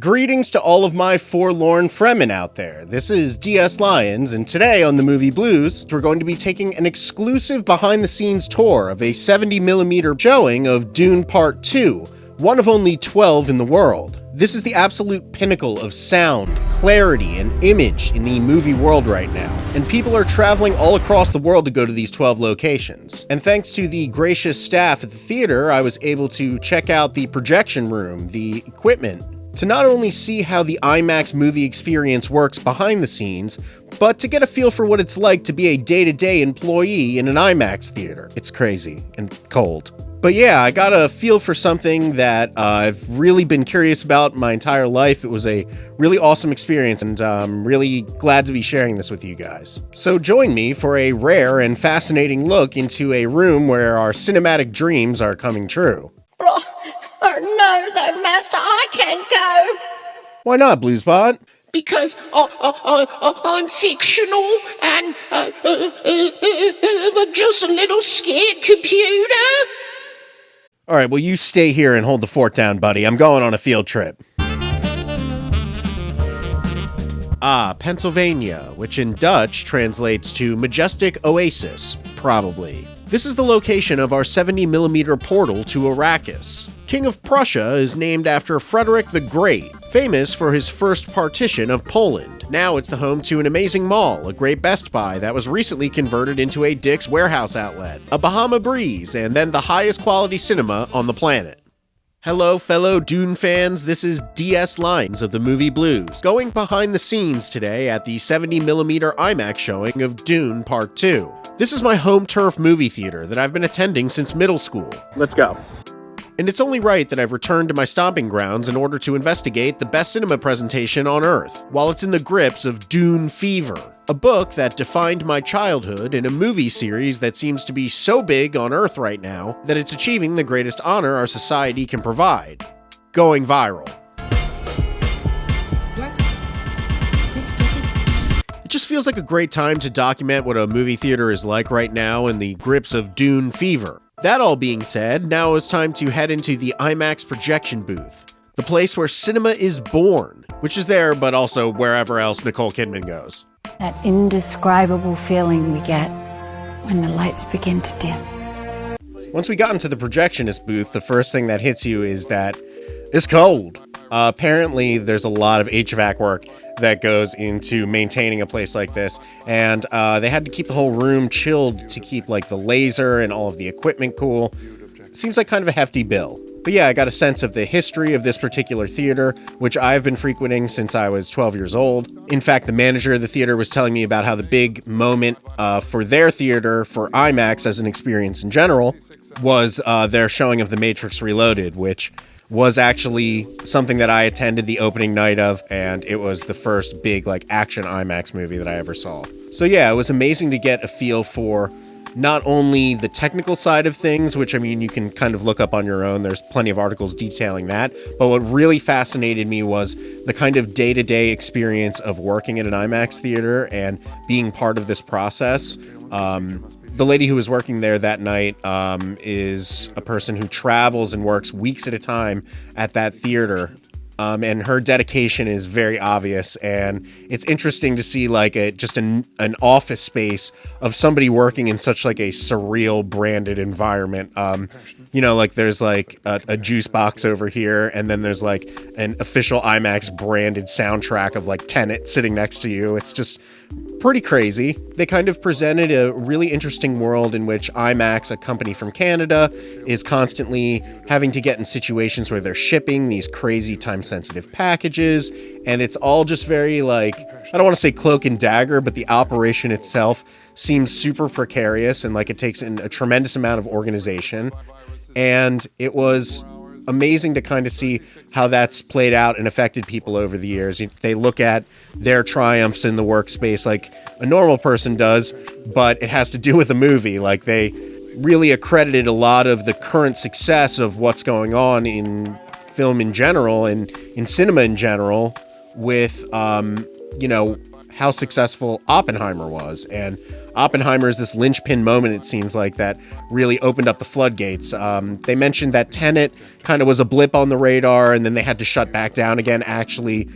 Greetings to all of my forlorn fremen out there. This is DS Lyons, and today on the Movie Blues, we're going to be taking an exclusive behind-the-scenes tour of a 70mm showing of Dune Part 2, one of only 12 in the world. This is the absolute pinnacle of sound, clarity, and image in the movie world right now, and people are traveling all across the world to go to these 12 locations. And thanks to the gracious staff at the theater, I was able to check out the projection room, the equipment, to not only see how the IMAX movie experience works behind the scenes, but to get a feel for what it's like to be a day-to-day employee in an IMAX theater. It's crazy and cold. But yeah, I got a feel for something that I've really been curious about my entire life. It was a really awesome experience, and I'm really glad to be sharing this with you guys. So join me for a rare and fascinating look into a room where our cinematic dreams are coming true. Oh no, though, Master, I can't go. Why not, Bluesbot? Because I'm fictional and I'm just a little scared computer. All right, well, you stay here and hold the fort down, buddy. I'm going on a field trip. Pennsylvania, which in Dutch translates to majestic oasis, probably. This is the location of our 70mm portal to Arrakis. King of Prussia is named after Frederick the Great, famous for his first partition of Poland. Now it's the home to an amazing mall, a great Best Buy that was recently converted into a Dick's warehouse outlet, a Bahama Breeze, and then the highest quality cinema on the planet. Hello, fellow Dune fans, this is DS Lyons of the Movie Blues, going behind the scenes today at the 70mm IMAX showing of Dune Part 2. This is my home turf movie theater that I've been attending since middle school. Let's go. And it's only right that I've returned to my stomping grounds in order to investigate the best cinema presentation on Earth, while it's in the grips of Dune Fever, a book that defined my childhood in a movie series that seems to be so big on Earth right now that it's achieving the greatest honor our society can provide: going viral. It just feels like a great time to document what a movie theater is like right now in the grips of Dune Fever. That all being said, now is time to head into the IMAX projection booth, the place where cinema is born, which is there, but also wherever else Nicole Kidman goes. That indescribable feeling we get when the lights begin to dim. Once we got into the projectionist booth, the first thing that hits you is that it's cold. Apparently, there's a lot of HVAC work that goes into maintaining a place like this, and they had to keep the whole room chilled to keep like the laser and all of the equipment cool. Seems like kind of a hefty bill. But yeah, I got a sense of the history of this particular theater, which I've been frequenting since I was 12 years old. In fact, the manager of the theater was telling me about how the big moment for their theater, for IMAX as an experience in general, was their showing of The Matrix Reloaded, which was actually something that I attended the opening night of, and it was the first big like action IMAX movie that I ever saw. So yeah, it was amazing to get a feel for not only the technical side of things, which I mean you can kind of look up on your own, there's plenty of articles detailing that, but what really fascinated me was the kind of day-to-day experience of working at an IMAX theater and being part of this process. The lady who was working there that night is a person who travels and works weeks at a time at that theater. And her dedication is very obvious, and it's interesting to see like just an office space of somebody working in such like a surreal branded environment. You know, like there's like a juice box over here, and then there's like an official IMAX branded soundtrack of like Tenet sitting next to you. It's just pretty crazy. They kind of presented a really interesting world in which IMAX, a company from Canada, is constantly having to get in situations where they're shipping these crazy time-sensitive packages, and it's all just very like, I don't want to say cloak and dagger, but the operation itself seems super precarious and like it takes in a tremendous amount of organization. And it was amazing to kind of see how that's played out and affected people over the years. They look at their triumphs in the workspace like a normal person does, but it has to do with the movie. Like they really accredited a lot of the current success of what's going on in film in general and in cinema in general with, you know, how successful Oppenheimer was. And Oppenheimer is this linchpin moment, it seems like, that really opened up the floodgates. They mentioned that Tenet kind of was a blip on the radar, and then they had to shut back down again, actually,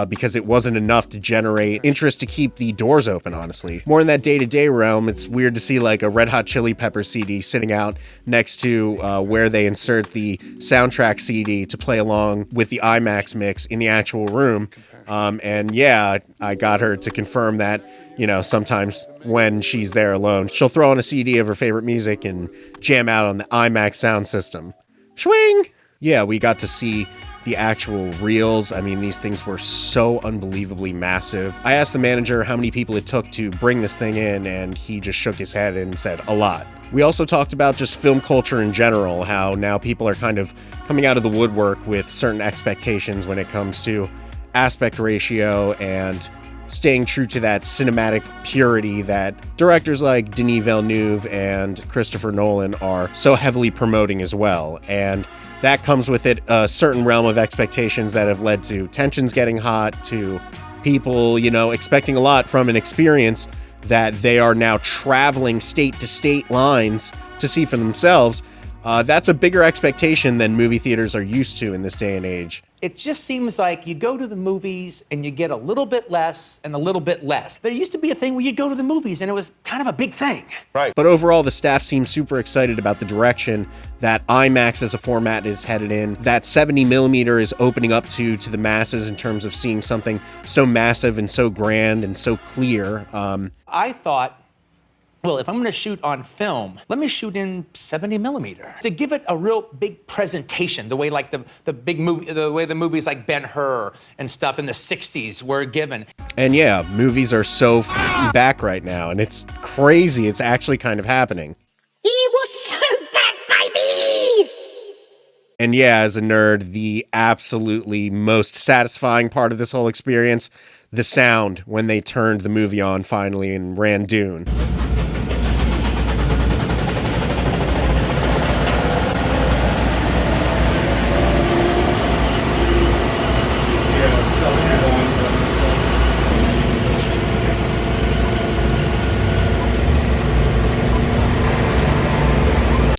because it wasn't enough to generate interest to keep the doors open, honestly. More in that day-to-day realm, it's weird to see like a Red Hot Chili Pepper CD sitting out next to where they insert the soundtrack CD to play along with the IMAX mix in the actual room. And yeah, I got her to confirm that, you know, sometimes when she's there alone, she'll throw on a CD of her favorite music and jam out on the IMAX sound system. Swing! Yeah, we got to see the actual reels. I mean, these things were so unbelievably massive. I asked the manager how many people it took to bring this thing in, and he just shook his head and said a lot. We also talked about just film culture in general, how now people are kind of coming out of the woodwork with certain expectations when it comes to aspect ratio and staying true to that cinematic purity that directors like Denis Villeneuve and Christopher Nolan are so heavily promoting as well. And that comes with it a certain realm of expectations that have led to tensions getting hot, to people, you know, expecting a lot from an experience that they are now traveling state to state lines to see for themselves. That's a bigger expectation than movie theaters are used to in this day and age. It just seems like you go to the movies and you get a little bit less and a little bit less. There used to be a thing where you'd go to the movies and it was kind of a big thing. Right. But overall, the staff seems super excited about the direction that IMAX as a format is headed in, that 70mm is opening up to the masses in terms of seeing something so massive and so grand and so clear. I thought, well, if I'm going to shoot on film, let me shoot in 70mm to give it a real big presentation, the way like the big movie, the way the movies like Ben-Hur and stuff in the 60s were given. And yeah, movies are so back right now, and it's crazy. It's actually kind of happening. He was so back, baby! And yeah, as a nerd, the absolutely most satisfying part of this whole experience, the sound when they turned the movie on finally and ran Dune.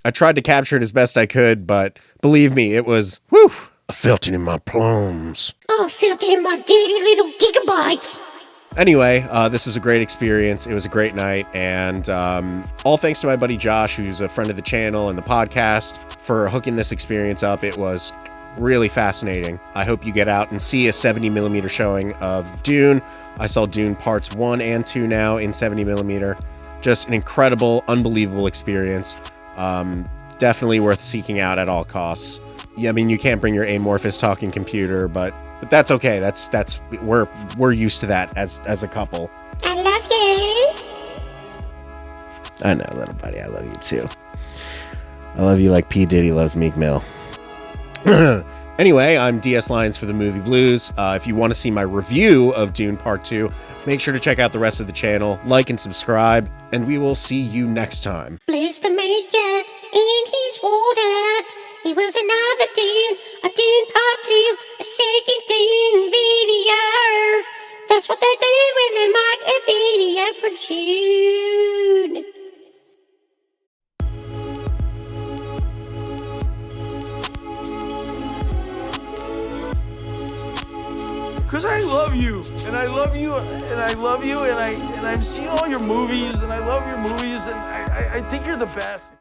I tried to capture it as best I could, but believe me, it was, whew, I felt it in my plums. I felt it in my dirty little gigabytes. Anyway, this was a great experience. It was a great night, and all thanks to my buddy Josh, who's a friend of the channel and the podcast, for hooking this experience up. It was really fascinating. I hope you get out and see a 70mm showing of Dune. I saw Dune Parts 1 and 2 now in 70mm. Just an incredible, unbelievable experience. Definitely worth seeking out at all costs. Yeah, I mean, you can't bring your amorphous talking computer, but that's okay. That's we're used to that as a couple. I love you. I know, little buddy, I love you too. I love you like P. Diddy loves Meek Mill. Anyway, I'm DS Lyons for the Movie Blues. If you want to see my review of Dune Part 2, make sure to check out the rest of the channel, like and subscribe, and we will see you next time. Bless the maker in his water. It was another Dune, a Dune Part 2, a second Dune video. That's what they do when they make a video for Dune. Because I love you, and I love you, and I love you, and I've seen all your movies, and I love your movies, and I think you're the best.